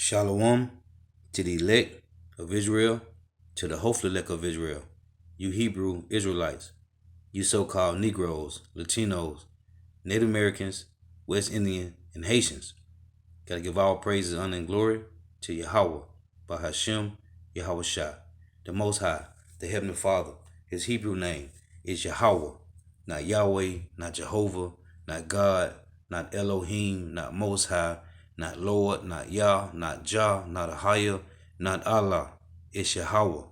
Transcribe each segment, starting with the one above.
Shalom to the elect of Israel, to the hopeful elect of Israel, you Hebrew Israelites, you so-called Negroes, Latinos, Native Americans, West Indian, and Haitians. Gotta give all praises, honor, and glory to Yahweh, Bahashem, Yahweh Shah, the Most High, the Heavenly Father. His Hebrew name is Yahweh, not Yahweh, not Jehovah, not God, not Elohim, not Most High, not Lord, not Yah, not Jah, not Ahia, not Allah. It's Yahweh.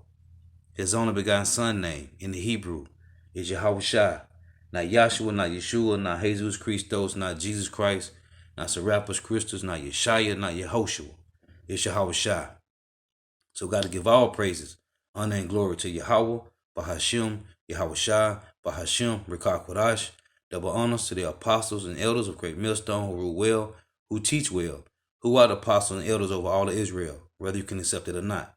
His only begotten Son name in the Hebrew is Yahweh Shah, not Yahshua, not Yeshua, not Jesus Christos, not Jesus Christ, not Serapis Christus, not Yeshaya, not Yehoshua. It's Yahweh Shah. So got to give all praises, honor, and glory to Yahweh, Bahashem, Yahweh Shah, Bahashem, Rekah Kodash. Double honors to the apostles and elders of Great Millstone who rule well, who teach well, who are the apostles and elders over all of Israel, whether you can accept it or not.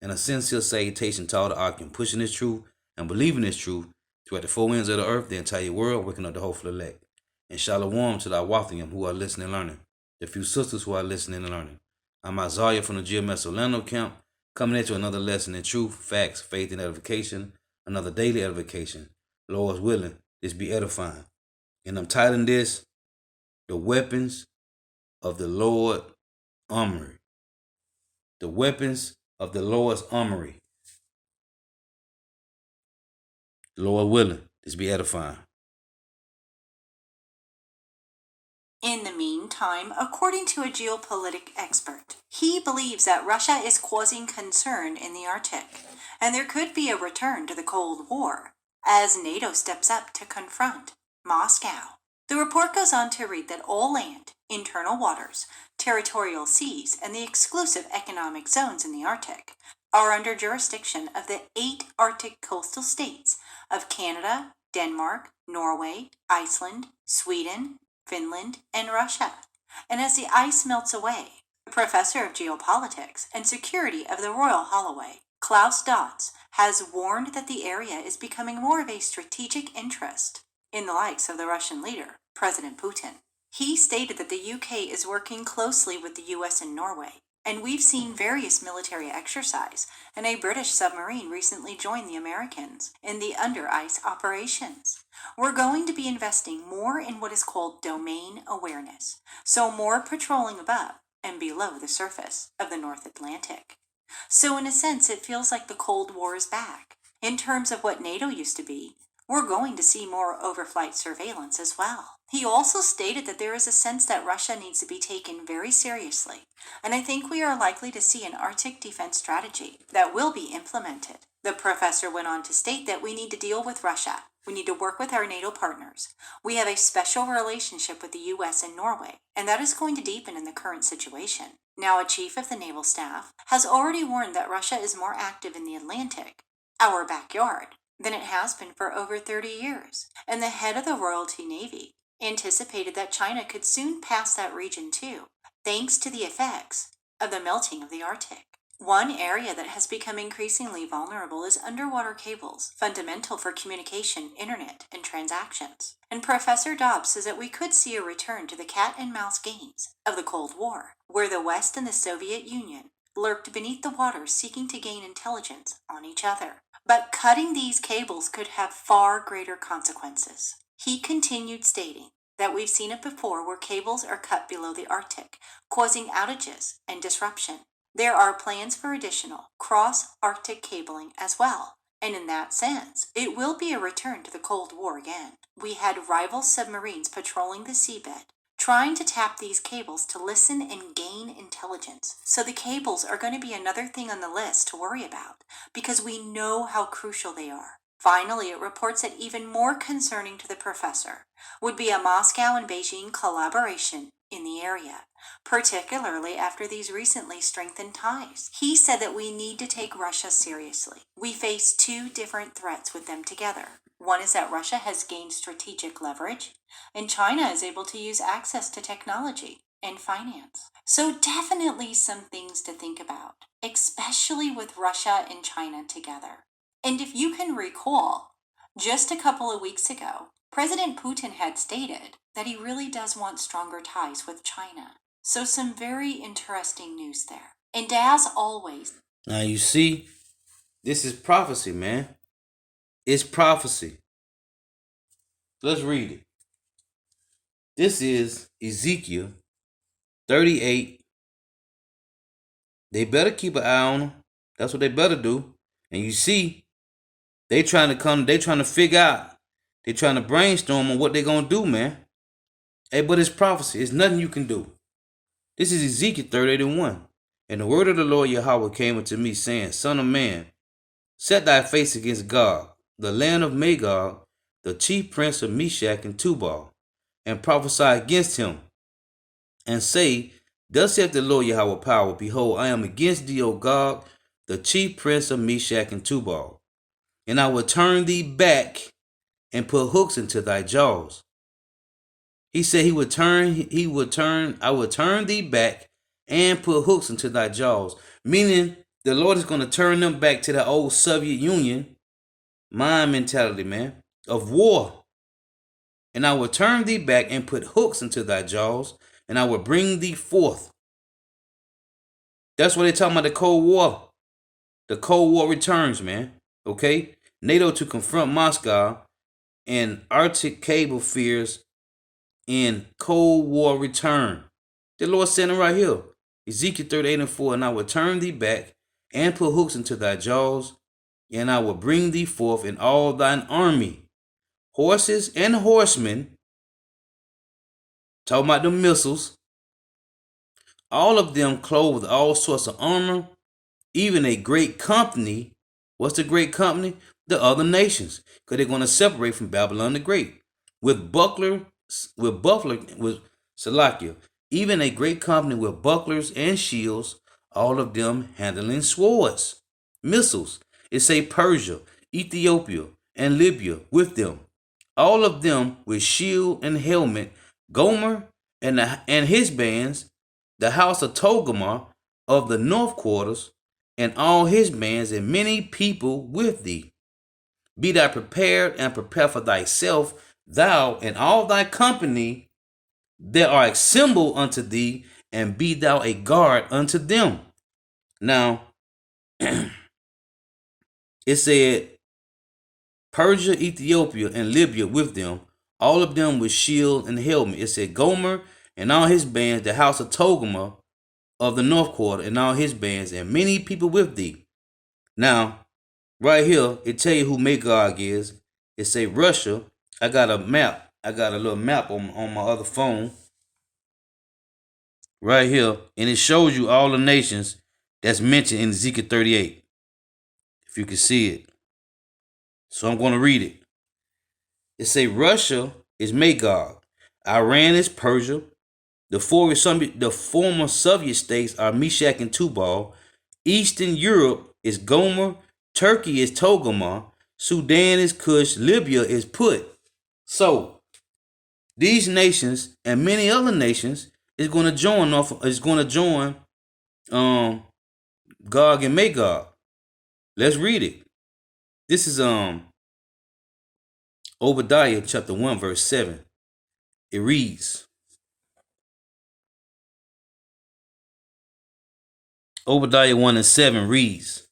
And a sincere salutation to all the Akim pushing this truth and believing this truth throughout the four ends of the earth, the entire world, waking up the hopeful elect. And shalom to the Awathim who are listening and learning, the few sisters who are listening and learning. I'm Isaiah from the GMS Orlando camp, coming into another lesson in truth, facts, faith, and edification, another daily edification. Lord's willing, this be edifying. And I'm titling this, The Weapons of the Lord Armory. The Weapons of the Lord's Armory. Lord willing, this be edifying. In the meantime, according to a geopolitical expert, he believes that Russia is causing concern in the Arctic, and there could be a return to the Cold War as NATO steps up to confront Moscow. The report goes on to read that all land, internal waters, territorial seas, and the exclusive economic zones in the Arctic are under jurisdiction of the 8 Arctic coastal states of Canada, Denmark, Norway, Iceland, Sweden, Finland, and Russia. And as the ice melts away, Professor of Geopolitics and Security of the Royal Holloway, Klaus Dotz, has warned that the area is becoming more of a strategic interest in the likes of the Russian leader, President Putin. He stated that the UK is working closely with the US and Norway, and we've seen various military exercise, and a British submarine recently joined the Americans in the under-ice operations. We're going to be investing more in what is called domain awareness, so more patrolling above and below the surface of the North Atlantic. So in a sense, it feels like the Cold War is back. In terms of what NATO used to be, we're going to see more overflight surveillance as well. He also stated that there is a sense that Russia needs to be taken very seriously, and I think we are likely to see an Arctic defense strategy that will be implemented. The professor went on to state that we need to deal with Russia. We need to work with our NATO partners. We have a special relationship with the US and Norway, and that is going to deepen in the current situation. Now, a chief of the naval staff has already warned that Russia is more active in the Atlantic, our backyard, than it has been for over 30 years. And the head of the Royalty Navy anticipated that China could soon pass that region too, thanks to the effects of the melting of the Arctic. One area that has become increasingly vulnerable is underwater cables, fundamental for communication, internet, and transactions. And Professor Dobbs says that we could see a return to the cat and mouse games of the Cold War, where the West and the Soviet Union lurked beneath the waters seeking to gain intelligence on each other. But cutting these cables could have far greater consequences. He continued stating that we've seen it before where cables are cut below the Arctic, causing outages and disruption. There are plans for additional cross-Arctic cabling as well, and in that sense, it will be a return to the Cold War again. We had rival submarines patrolling the seabed, trying to tap these cables to listen and gain intelligence. So the cables are going to be another thing on the list to worry about, because we know how crucial they are. Finally, it reports that even more concerning to the professor would be a Moscow and Beijing collaboration in the area, particularly after these recently strengthened ties. He said that we need to take Russia seriously. We face 2 different threats with them together. One is that Russia has gained strategic leverage, and China is able to use access to technology and finance. So definitely some things to think about, especially with Russia and China together. And if you can recall, just a couple of weeks ago, President Putin had stated that he really does want stronger ties with China. So some very interesting news there. And as always, Now you see, this is prophecy, man. It's prophecy. Let's read it. This is Ezekiel 38. They better keep an eye on them. That's what they better do. And you see, they trying to figure out, they trying to brainstorm on what they gonna do, man. Hey, but it's prophecy. It's nothing you can do. This is Ezekiel 38:1. And the word of the Lord Yahweh came unto me, saying, Son of man, set thy face against Gog, the land of Magog, the chief prince of Meshach and Tubal, and prophesy against him, and say, Thus saith the Lord Yahweh power, Behold, I am against thee, O Gog, the chief prince of Meshach and Tubal, and I will turn thee back and put hooks into thy jaws. He said I will turn thee back and put hooks into thy jaws. Meaning the Lord is going to turn them back to the old Soviet Union mind mentality, man, of war. And I will turn thee back and put hooks into thy jaws, and I will bring thee forth. That's what they're talking about, the Cold War. The Cold War returns, man. Okay? NATO to confront Moscow and Arctic cable fears in Cold War return. The Lord said it right here. Ezekiel 38:4, and I will turn thee back and put hooks into thy jaws, and I will bring thee forth in all thine army, horses and horsemen, talking about the missiles, all of them clothed with all sorts of armor, even a great company. What's the great company? The other nations, because they're going to separate from Babylon the Great with Salakia, even a great company with bucklers and shields, all of them handling swords, missiles. It say Persia, Ethiopia, and Libya with them, all of them with shield and helmet. Gomer and his bands, the house of Togarmah of the north quarters, and all his bands, and many people with thee. Be thou prepared and prepare for thyself, thou and all thy company that are assembled unto thee, and be thou a guard unto them. Now, it said Persia, Ethiopia, and Libya with them, all of them with shield and helmet. It said Gomer and all his bands, the house of Togarmah of the north quarter, and all his bands, and many people with thee. Now, right here, it tell you who Magog is. It say Russia. I got a map. I got a little map on my other phone. Right here. And it shows you all the nations that's mentioned in Ezekiel 38. If you can see it. So I'm going to read it. It say Russia is Magog. Iran is Persia. The former Soviet states are Meshach and Tubal. Eastern Europe is Gomer. Turkey is Togarmah. Sudan is Cush. Libya is Put. So these nations and many other nations is going to join Gog and Magog. Let's read it. This is Obadiah chapter 1 verse 7. It reads, Obadiah 1:7 reads,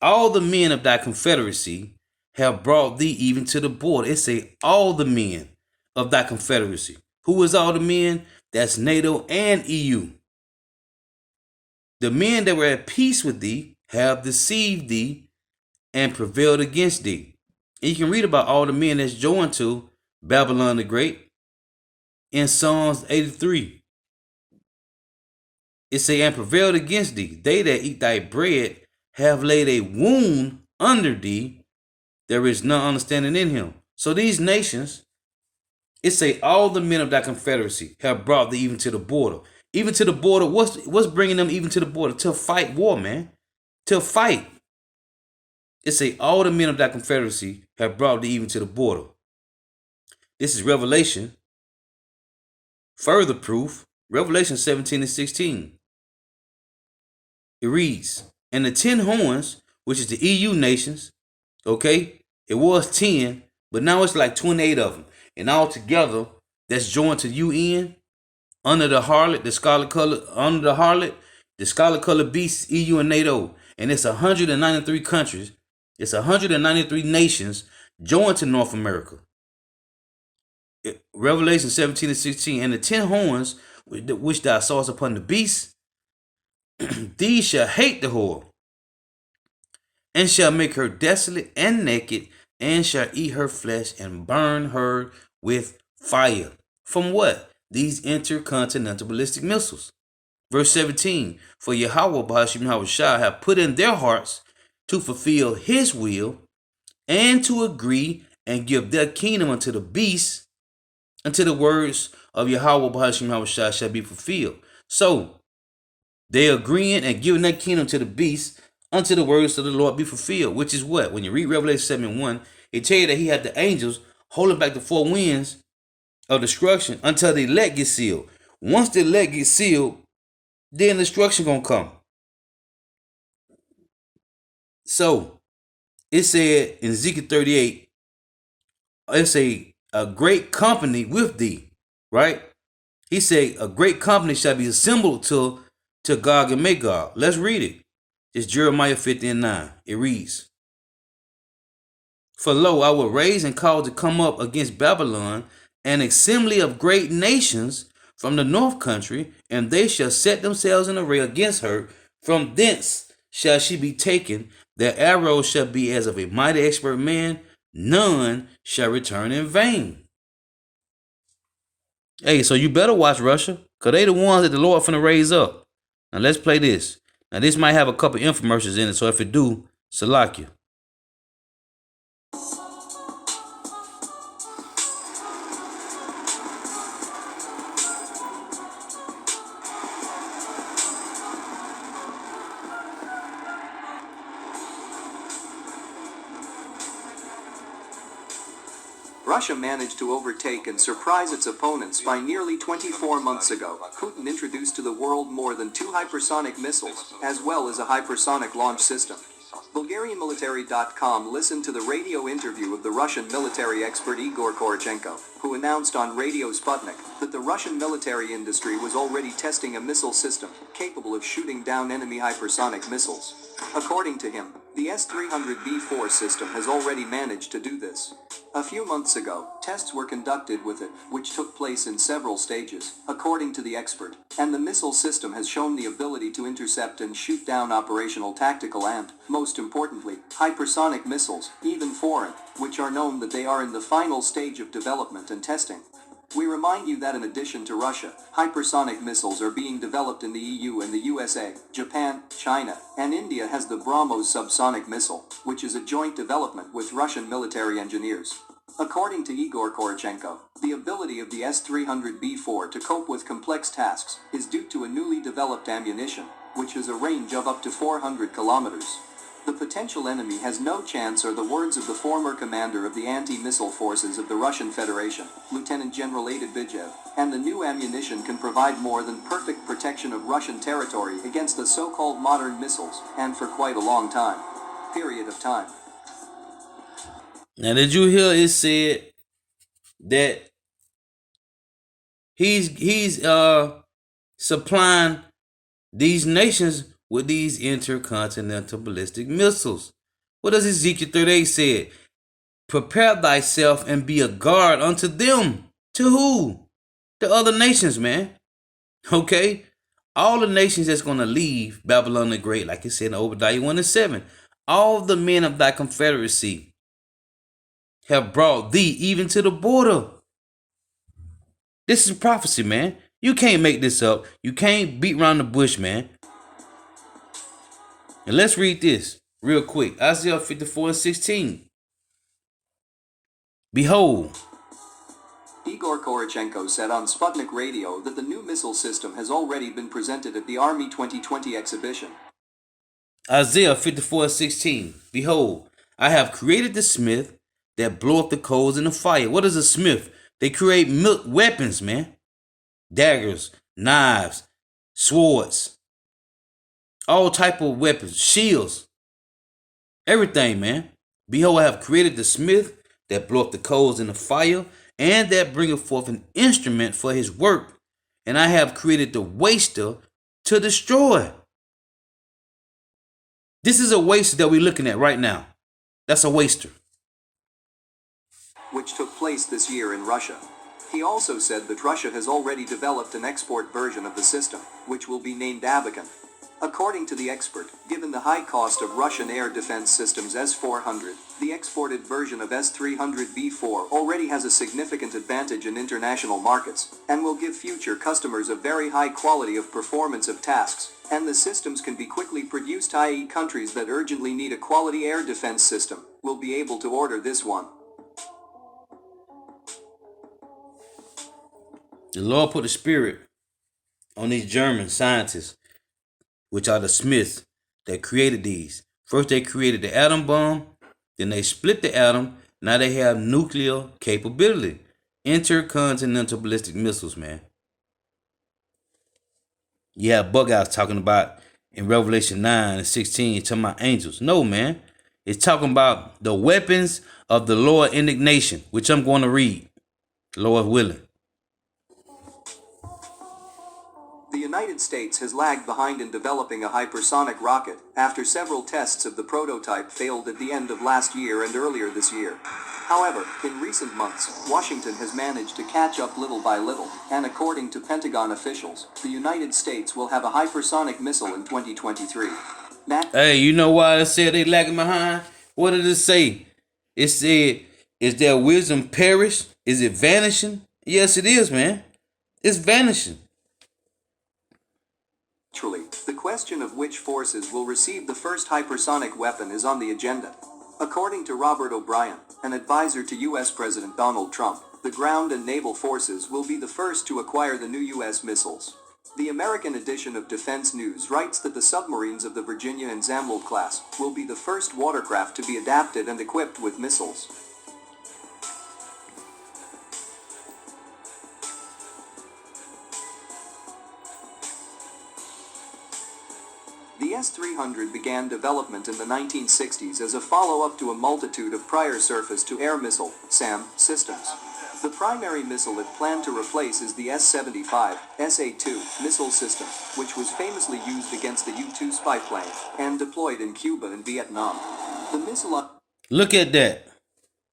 all the men of thy confederacy have brought thee even to the border. It say all the men of thy confederacy. Who is all the men? That's NATO and EU. The men that were at peace with thee have deceived thee and prevailed against thee. And you can read about all the men that's joined to Babylon the Great in Psalms 83. It say, and prevailed against thee. They that eat thy bread have laid a wound under thee. There is none understanding in him. So these nations, it say all the men of thy confederacy have brought thee even to the border. Even to the border. What's bringing them even to the border? To fight war, man. To fight. It say all the men of thy confederacy have brought thee even to the border. This is Revelation. Further proof. Revelation 17:16. It reads, and the 10 horns, which is the EU nations, okay, it was 10, but now it's like 28 of them. And all together, that's joined to UN under the harlot, the scarlet color beast, EU and NATO, and it's 193 countries. It's 193 nations joined to North America. Revelation 17 and 16, and the 10 horns which thou sawest upon the beast, these shall hate the whore, and shall make her desolate and naked, and shall eat her flesh and burn her with fire. From what? These intercontinental ballistic missiles. Verse 17, for Yahweh B'Hashim Yahushua have put in their hearts to fulfill his will and to agree and give their kingdom unto the beast until the words of Yahweh B'Hashim Yahushua shall be fulfilled. So they agreeing and giving their kingdom to the beast until the words of the Lord be fulfilled, which is what? When you read Revelation 7:1, it tell you that he had the angels holding back the four winds of destruction until the elect get sealed. Once the elect get sealed, then destruction gonna come. So it said in Ezekiel 38, it's a great company with thee, right? He said a great company shall be assembled to Gog and Magog. Let's read it. It's Jeremiah 50:9. It reads, for lo, I will raise and cause to come up against Babylon an assembly of great nations from the north country, and they shall set themselves in array against her. From thence shall she be taken. Their arrows shall be as of a mighty expert man. None shall return in vain. Hey, so you better watch Russia, because they the ones that the Lord finna raise up. Now let's play this. Now this might have a couple infomercials in it, so if it do, Salakia. Russia managed to overtake and surprise its opponents by nearly 24 months ago. Putin introduced to the world more than 2 hypersonic missiles, as well as a hypersonic launch system. BulgarianMilitary.com listened to the radio interview of the Russian military expert Igor Korchenko, who announced on Radio Sputnik that the Russian military industry was already testing a missile system capable of shooting down enemy hypersonic missiles. According to him, the S-300B4 system has already managed to do this. A few months ago, tests were conducted with it, which took place in several stages, according to the expert, and the missile system has shown the ability to intercept and shoot down operational tactical and, most importantly, hypersonic missiles, even foreign, which are known that they are in the final stage of development and testing. We remind you that in addition to Russia, hypersonic missiles are being developed in the EU and the USA, Japan, China, and India has the BrahMos subsonic missile, which is a joint development with Russian military engineers. According to Igor Korchenko, the ability of the S-300B4 to cope with complex tasks is due to a newly developed ammunition, which has a range of up to 400 kilometers. The potential enemy has no chance are the words of the former commander of the anti-missile forces of the Russian Federation, Lieutenant General Adidbijev, and the new ammunition can provide more than perfect protection of Russian territory against the so-called modern missiles, and for quite a long time. Period of time. Now did you hear it said that he's supplying these nations with these intercontinental ballistic missiles? What does Ezekiel 38 say? Prepare thyself and be a guard unto them. To who? The other nations, man. Okay? All the nations that's going to leave Babylon the Great, like it said in Obadiah 1:7. All the men of thy confederacy have brought thee even to the border. This is prophecy, man. You can't make this up. You can't beat around the bush, man. And let's read this real quick. Isaiah 54:16. Behold. Igor Korchenko said on Sputnik Radio that the new missile system has already been presented at the Army 2020 exhibition. Isaiah 54:16. Behold, I have created the smith that bloweth the coals in the fire. What is a smith? They create weapons, man. Daggers, knives, swords, all type of weapons, shields, everything, man. Behold, I have created the smith that bloweth the coals in the fire, and that bringeth forth an instrument for his work, and I have created the waster to destroy. This is a waster that we're looking at right now. That's a waster. Which took place this year in Russia. He also said that Russia has already developed an export version of the system, which will be named Abakan. According to the expert, given the high cost of Russian air defense systems S-400, the exported version of S-300B4 already has a significant advantage in international markets, and will give future customers a very high quality of performance of tasks, and the systems can be quickly produced, i.e. countries that urgently need a quality air defense system will be able to order this one. The Lord put a spirit on these German scientists, which are the Smiths, that created these. First they created the atom bomb, then they split the atom. Now they have nuclear capability. Intercontinental ballistic missiles, man. You have bug outs talking about in Revelation 9 and 16, talking about angels. No, man. It's talking about the weapons of the Lord indignation, which I'm going to read, Lord willing. The United States has lagged behind in developing a hypersonic rocket after several tests of the prototype failed at the end of last year and earlier this year. However, in recent months, Washington has managed to catch up little by little, and according to Pentagon officials, the United States will have a hypersonic missile in 2023. Hey, you know why it said they lagging behind? What did it say? It said, is their wisdom perished? Is it vanishing? Yes, it is, man. It's vanishing. Actually, the question of which forces will receive the first hypersonic weapon is on the agenda. According to Robert O'Brien, an advisor to U.S. President Donald Trump, the ground and naval forces will be the first to acquire the new U.S. missiles. The American edition of Defense News writes that the submarines of the Virginia and Zamwell class will be the first watercraft to be adapted and equipped with missiles. The S-300 began development in the 1960s as a follow-up to a multitude of prior surface-to-air missile, SAM, systems. The primary missile it planned to replace is the S-75, SA-2 missile system, which was famously used against the U-2 spy plane and deployed in Cuba and Vietnam. The missile... Look at that.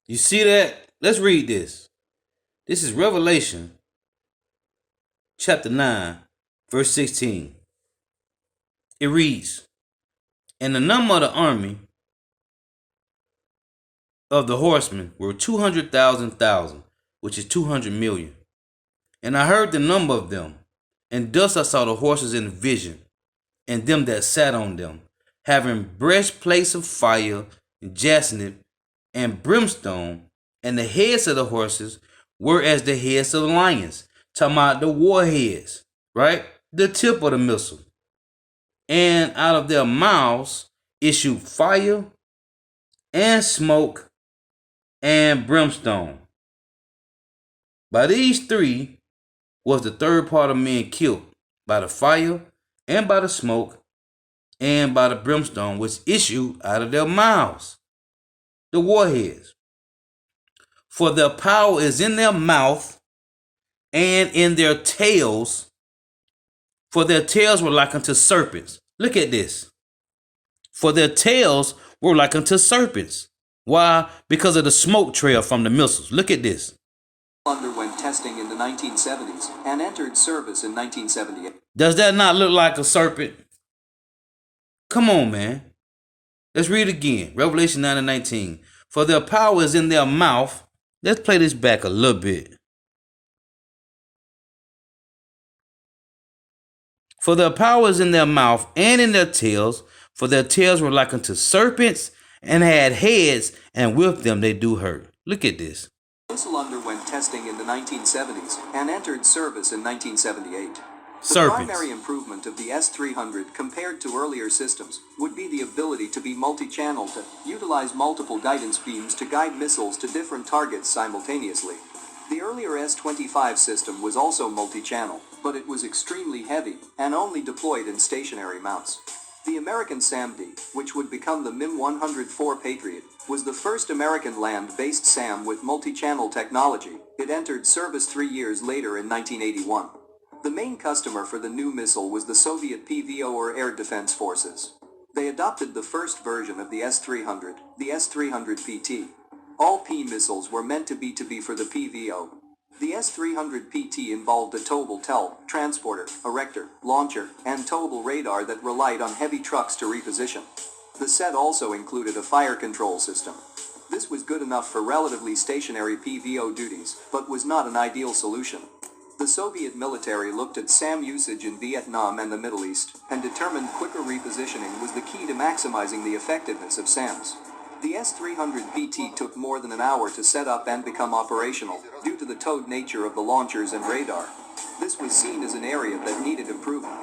You see that? Let's read this. This is Revelation chapter 9, verse 16. It reads, and the number of the army of the horsemen were 200,000, which is 200 million. And I heard the number of them, and thus I saw the horses in vision, and them that sat on them, having breastplates of fire, jacinth, and brimstone, and the heads of the horses were as the heads of lions. Talking about the warheads, right? The tip of the missile. And out of their mouths issued fire and smoke and brimstone. By these three was the third part of men killed, by the fire and by the smoke and by the brimstone which issued out of their mouths, the warheads. For their power is in their mouth and in their tails, for their tails were like unto serpents. Look at this. For their tails were like unto serpents. Why? Because of the smoke trail from the missiles. Look at this. Underwent testing in the 1970s and entered service in 1978. Does that not look like a serpent? Come on, man. Let's read again. Revelation 9 and 19. For their power is in their mouth. Let's play this back a little bit. For their power is in their mouth and in their tails, for their tails were like unto serpents and had heads, and with them they do hurt. Look at this. Missile underwent testing in the 1970s and entered service in 1978. The Serpents. primary improvement of the S-300 compared to earlier systems would be the ability to be multi-channel, to utilize multiple guidance beams to guide missiles to different targets simultaneously. The earlier S-25 system was also multi-channel, but it was extremely heavy and only deployed in stationary mounts. The American SAM-D, which would become the MIM-104 Patriot, was the first American land-based SAM with multi-channel technology. It entered service 3 years later in 1981. The main customer for the new missile was the Soviet PVO or Air Defense Forces. They adopted the first version of the S-300, the S-300PT. All P missiles were meant to be for the PVO. The S-300PT involved a towable TEL, transporter, erector, launcher, and towable radar that relied on heavy trucks to reposition. The set also included a fire control system. This was good enough for relatively stationary PVO duties, but was not an ideal solution. The Soviet military looked at SAM usage in Vietnam and the Middle East, and determined quicker repositioning was the key to maximizing the effectiveness of SAMs. The S-300PT took more than an hour to set up and become operational, due to the towed nature of the launchers and radar. This was seen as an area that needed improvement.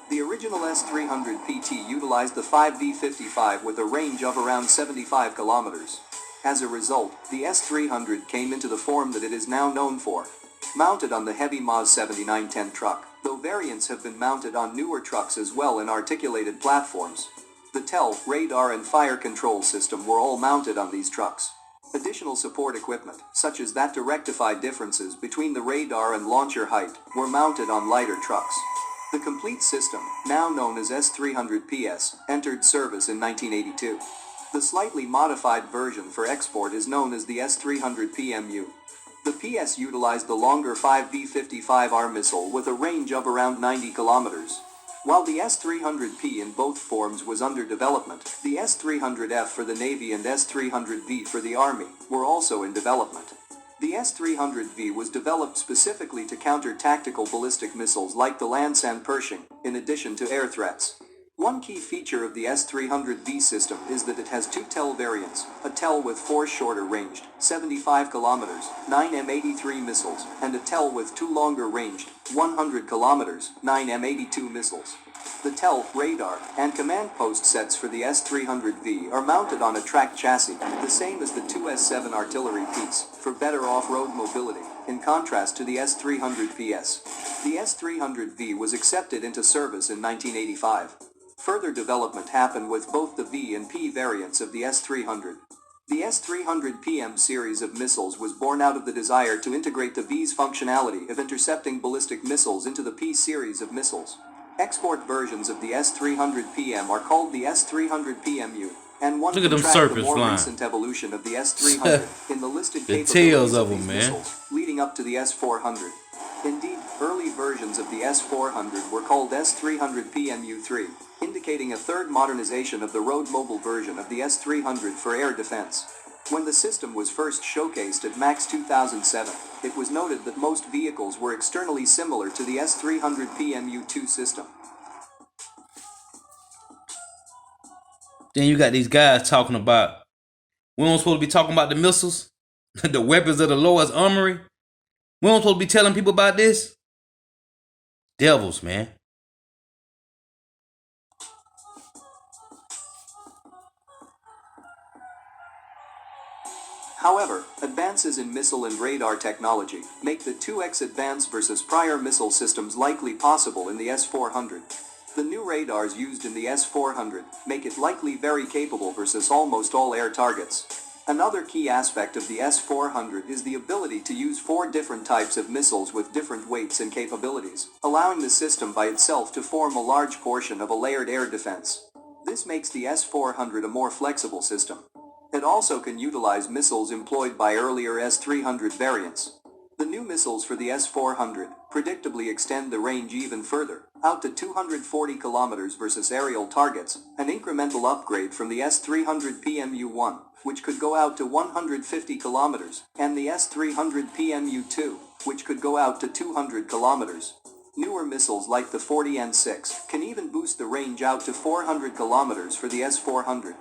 The original S-300PT utilized the 5V55 with a range of around 75 kilometers. As a result, the S-300 came into the form that it is now known for. Mounted on the heavy MAZ 7910 truck, though variants have been mounted on newer trucks as well in articulated platforms. The TEL, radar and fire control system were all mounted on these trucks. Additional support equipment, such as that to rectify differences between the radar and launcher height, were mounted on lighter trucks. The complete system, now known as S-300PS, entered service in 1982. The slightly modified version for export is known as the S-300PMU. The PS utilized the longer 5V55R missile with a range of around 90 kilometers. While the S-300P in both forms was under development, the S-300F for the Navy and S-300V for the Army were also in development. The S-300V was developed specifically to counter tactical ballistic missiles like the Lansan Pershing, in addition to air threats. One key feature of the S-300V system is that it has two TEL variants, a TEL with 4 shorter ranged, 75 kilometers, 9 M83 missiles, and a TEL with 2 longer ranged, 100 kilometers, 9 M82 missiles. The TEL, radar, and command post sets for the S-300V are mounted on a tracked chassis, the same as the 2S7 artillery piece, for better off-road mobility, in contrast to the S-300PS. The S-300V was accepted into service in 1985. Further development happened with both the V and P variants of the S-300. The S-300PM series of missiles was born out of the desire to integrate the V's functionality of intercepting ballistic missiles into the P series of missiles. Export versions of the S-300PM are called the S-300PMU, and one Look at them can track the serpents more flying. recent evolution of the S-300 in the listed The capabilities tails of of 'em, these man. missiles, leading up to the S-400. Indeed, early versions of the S-400 were called S-300PMU-3, indicating a third modernization of the road mobile version of the S-300 for air defense. When the system was first showcased at MAX 2007, it was noted that most vehicles were externally similar to the S-300PMU-2 system. Then you got these guys talking about, we don't supposed to be talking about the missiles, the weapons of the Lord's armory. We don't supposed to be telling people about this. Devils, man. However, advances in missile and radar technology make the 2x advance versus prior missile systems likely possible in the S-400. The new radars used in the S-400 make it likely very capable versus almost all air targets. Another key aspect of the S-400 is the ability to use 4 different types of missiles with different weights and capabilities, allowing the system by itself to form a large portion of a layered air defense. This makes the S-400 a more flexible system. It also can utilize missiles employed by earlier S-300 variants. The new missiles for the S-400 predictably extend the range even further, out to 240 kilometers versus aerial targets, an incremental upgrade from the S-300PMU-1, which could go out to 150 kilometers, and the S-300PMU-2, which could go out to 200 kilometers. Newer missiles like the 40N6 can even boost the range out to 400 kilometers for the S-400.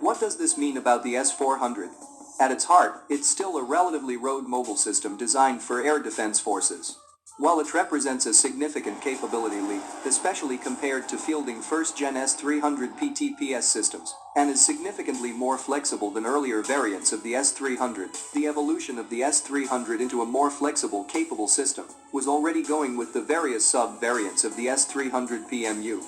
What does this mean about the S-400? At its heart, it's still a relatively road mobile system designed for air defense forces. While it represents a significant capability leap, especially compared to fielding first-gen S-300 PTPS systems, and is significantly more flexible than earlier variants of the S-300, the evolution of the S-300 into a more flexible, capable system was already going with the various sub-variants of the S-300 PMU.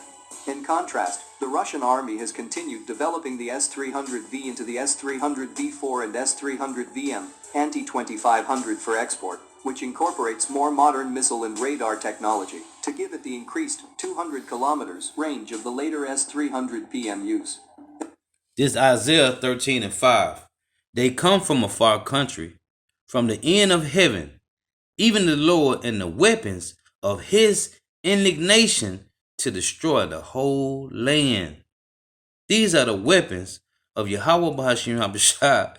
In contrast, the Russian Army has continued developing the S-300V into the S-300V4 and S-300VM, anti-2500 for export, which incorporates more modern missile and radar technology to give it the increased 200 kilometers range of the later S-300 PMUs. This Isaiah 13 and 5. They come from a far country, from the end of heaven, even the Lord, and the weapons of his indignation to destroy the whole land. These are the weapons of Yahweh Bahashim Habashah.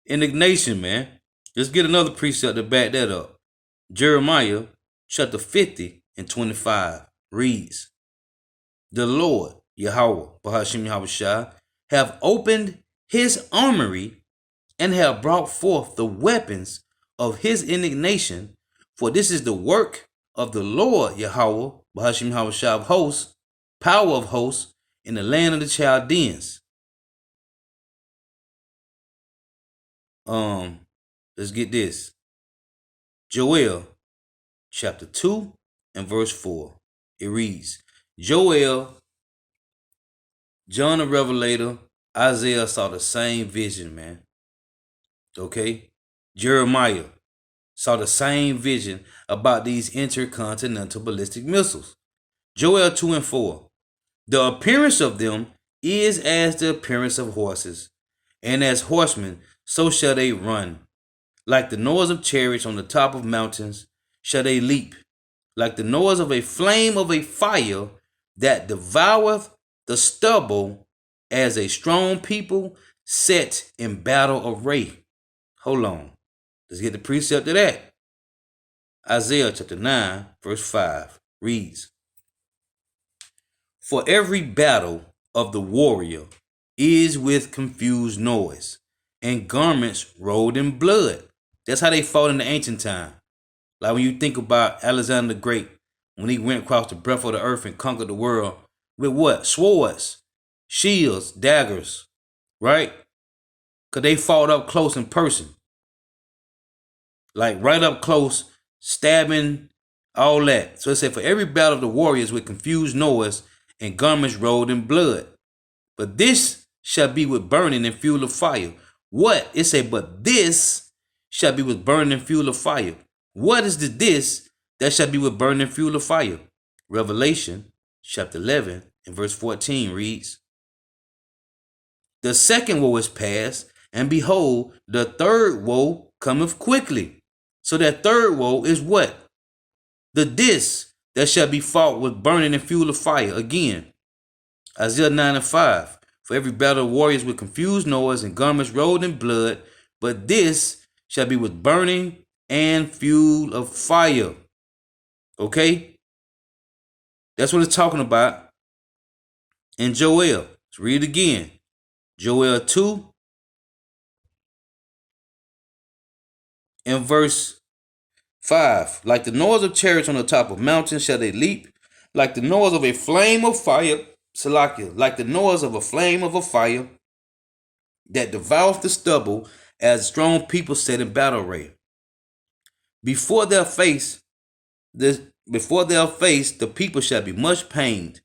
Indignation, man. Let's get another precept to back that up. Jeremiah chapter 50 and 25 reads, The Lord, Yahweh Bahashim Habashah, have opened his armory and have brought forth the weapons of his indignation, for this is the work of the Lord Yahweh Bahashim Habashah of hosts, power of hosts, in the land of the Chaldeans. Let's get this. Joel chapter 2 and verse 4. It reads, Joel, John the Revelator, Isaiah saw the same vision, man. Okay? Jeremiah saw the same vision about these intercontinental ballistic missiles. Joel 2 and 4. The appearance of them is as the appearance of horses, and as horsemen, so shall they run. Like the noise of chariots on the top of mountains, shall they leap. Like the noise of a flame of a fire that devoureth the stubble, as a strong people set in battle array. Hold on. Let's get the precept of that. Isaiah chapter 9, verse 5 reads, For every battle of the warrior is with confused noise, and garments rolled in blood. That's how they fought in the ancient time. Like when you think about Alexander the Great, when he went across the breadth of the earth and conquered the world with what? Swords, shields, daggers, right? Because they fought up close in person. Like right up close, stabbing, all that. So it said, for every battle of the warriors with confused noise and garments rolled in blood. But this shall be with burning and fuel of fire. What? It said, but this shall be with burning and fuel of fire. What is the this that shall be with burning and fuel of fire? Revelation chapter 11 and verse 14 reads, The second woe is past, and behold, the third woe cometh quickly. So that third woe is what? The this that shall be fought with burning and fuel of fire. Again, Isaiah 9 and 5. For every battle of warriors with confused noise and garments rolled in blood, but this shall be with burning and fuel of fire. Okay? That's what it's talking about in Joel. Let's read it again. Joel 2 and verse 5. Like the noise of chariots on the top of mountains shall they leap, like the noise of a flame of fire, Salakia, like the noise of a flame of a fire that devours the stubble, as strong people set in battle array. Before their face, the people shall be much pained.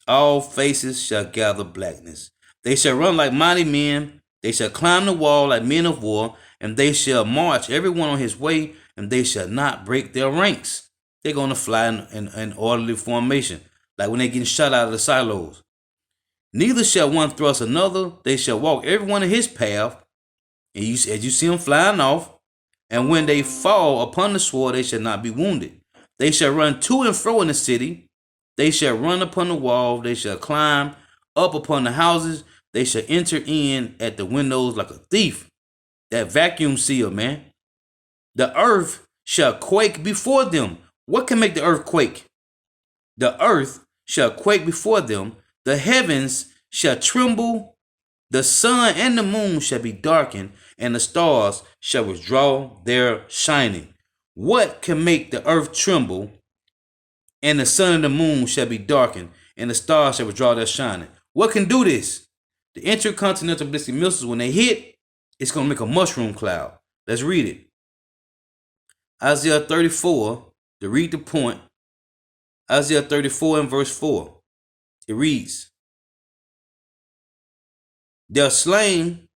All faces shall gather blackness. They shall run like mighty men. They shall climb the wall like men of war, and they shall march every one on his way, and they shall not break their ranks. They're going to fly in orderly formation, like when they're getting shot out of the silos. Neither shall one thrust another. They shall walk every one in his path, and as you see them flying off. And when they fall upon the sword, they shall not be wounded. They shall run to and fro in the city. They shall run upon the wall. They shall climb up upon the houses. They shall enter in at the windows like a thief. That vacuum seal, man. The earth shall quake before them. What can make the earth quake? The earth shall quake before them. The heavens shall tremble. The sun and the moon shall be darkened, and the stars shall withdraw their shining. What can make the earth tremble, and the sun and the moon shall be darkened, and the stars shall withdraw their shining? What can do this? The intercontinental ballistic missiles, when they hit, it's going to make a mushroom cloud. Let's read it. Isaiah 34, to read the point. Isaiah 34 and verse 4. It reads, They're slain,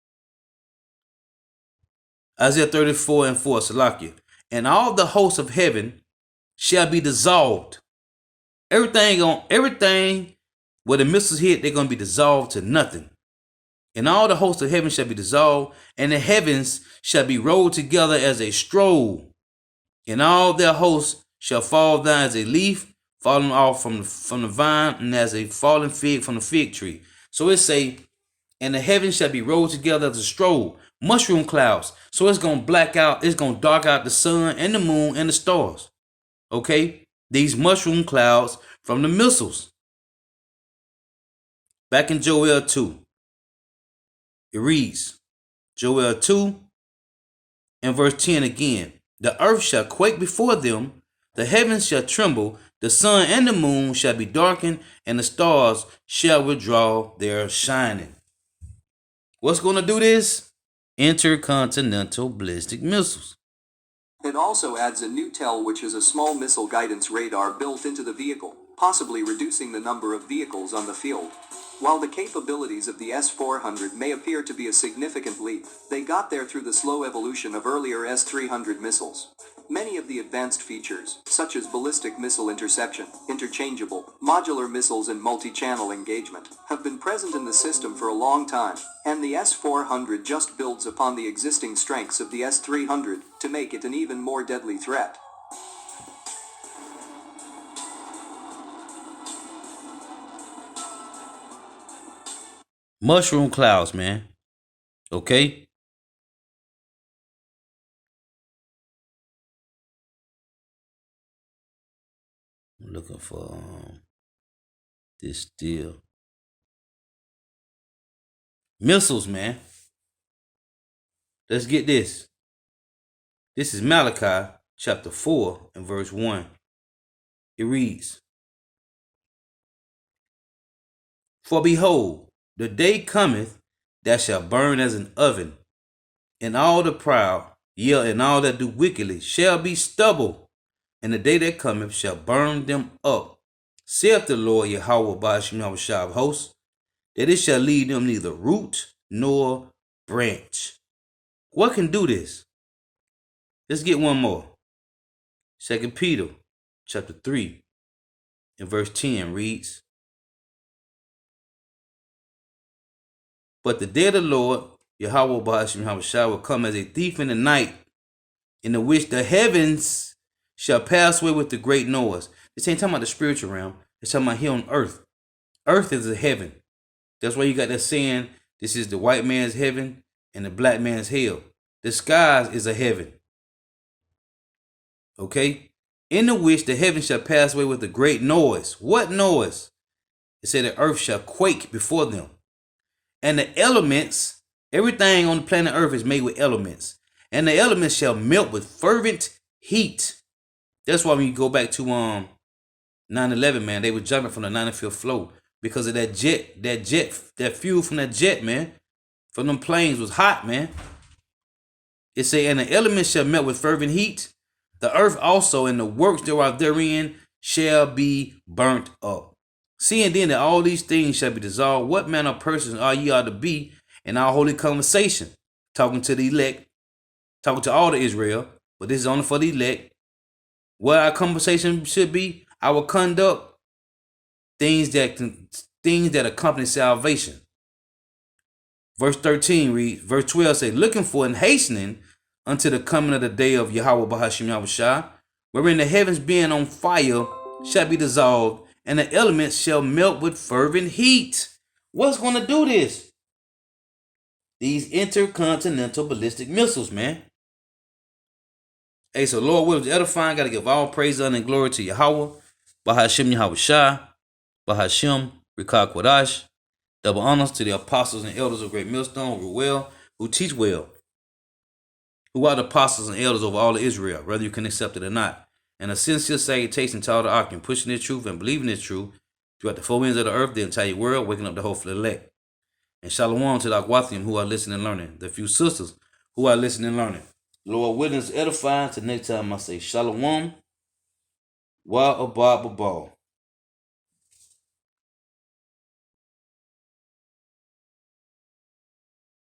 Isaiah 34 and 4, Salakia, and all the hosts of heaven shall be dissolved. Everything where the missiles hit, they're going to be dissolved to nothing. And all the hosts of heaven shall be dissolved, and the heavens shall be rolled together as a scroll, and all their hosts shall fall down as a leaf falling off from the vine, and as a fallen fig from the fig tree. So it say, and the heavens shall be rolled together as a scroll, mushroom clouds. So it's going to black out, it's going to dark out the sun and the moon and the stars. Okay? These mushroom clouds from the missiles. Back in Joel 2, it reads, Joel 2 and verse 10 again. The earth shall quake before them, the heavens shall tremble, the sun and the moon shall be darkened, and the stars shall withdraw their shining. What's going to do this? Intercontinental ballistic missiles. It also adds a NuTEL, which is a small missile guidance radar built into the vehicle, possibly reducing the number of vehicles on the field. While the capabilities of the S-400 may appear to be a significant leap, they got there through the slow evolution of earlier S-300 missiles. Many of the advanced features, such as ballistic missile interception, interchangeable, modular missiles and multi-channel engagement, have been present in the system for a long time, and the S-400 just builds upon the existing strengths of the S-300 to make it an even more deadly threat. Mushroom clouds, man. Okay? I'm looking for this still. Missiles, man. Let's get this. This is Malachi chapter 4 and verse 1. It reads, For behold, the day cometh that shall burn as an oven, and all the proud, yea, and all that do wickedly, shall be stubble, and the day that cometh shall burn them up, saith the Lord Yahweh Ba'ashim Yahushua of hosts, that it shall leave them neither root nor branch. What can do this? Let's get one more. 2 Peter chapter 3 and verse 10 reads, But the day of the Lord, Yahweh Ba'ashim Yahushua, will come as a thief in the night, in the which the heavens shall pass away with the great noise. This ain't talking about the spiritual realm. It's talking about here on earth. Earth is a heaven. That's why you got that saying, this is the white man's heaven and the black man's hell. The skies is a heaven. Okay? In the which the heavens shall pass away with a great noise. What noise? It said the earth shall quake before them. And the elements, everything on the planet Earth is made with elements. And the elements shall melt with fervent heat. That's why when you go back to 9/11, man, they were jumping from the 95th floor because of that fuel from that jet, man. From them planes was hot, man. It say, and the elements shall melt with fervent heat. The earth also and the works therein shall be burnt up. Seeing then that all these things shall be dissolved, what manner of persons are ye ought to be in our holy conversation? Talking to the elect, talking to all the Israel, but this is only for the elect. What our conversation should be, our conduct, things that accompany salvation. Verse 13 reads, verse 12 say, looking for and hastening unto the coming of the day of Yahweh Ba'ashim Yahushua, wherein the heavens being on fire shall be dissolved, and the elements shall melt with fervent heat. What's going to do this? These intercontinental ballistic missiles, man. Hey, so Lord willing to edifying, got to give all praise, honor, and glory to Yahweh, Ba'ashim Yahushua, Ba'ashim Rikah Kodash. Double honors to the apostles and elders of Great Millstone who well, who teach well, who are the apostles and elders over all of Israel, whether you can accept it or not. And a sincere salutation to all the Ark, pushing this truth and believing this truth throughout the four ends of the earth, the entire world, waking up the hopeful elect. And shalom to the Akwathium who are listening and learning, the few sisters who are listening and learning. Lord willing is edifying. Till next time I say shalom, wa abba babal.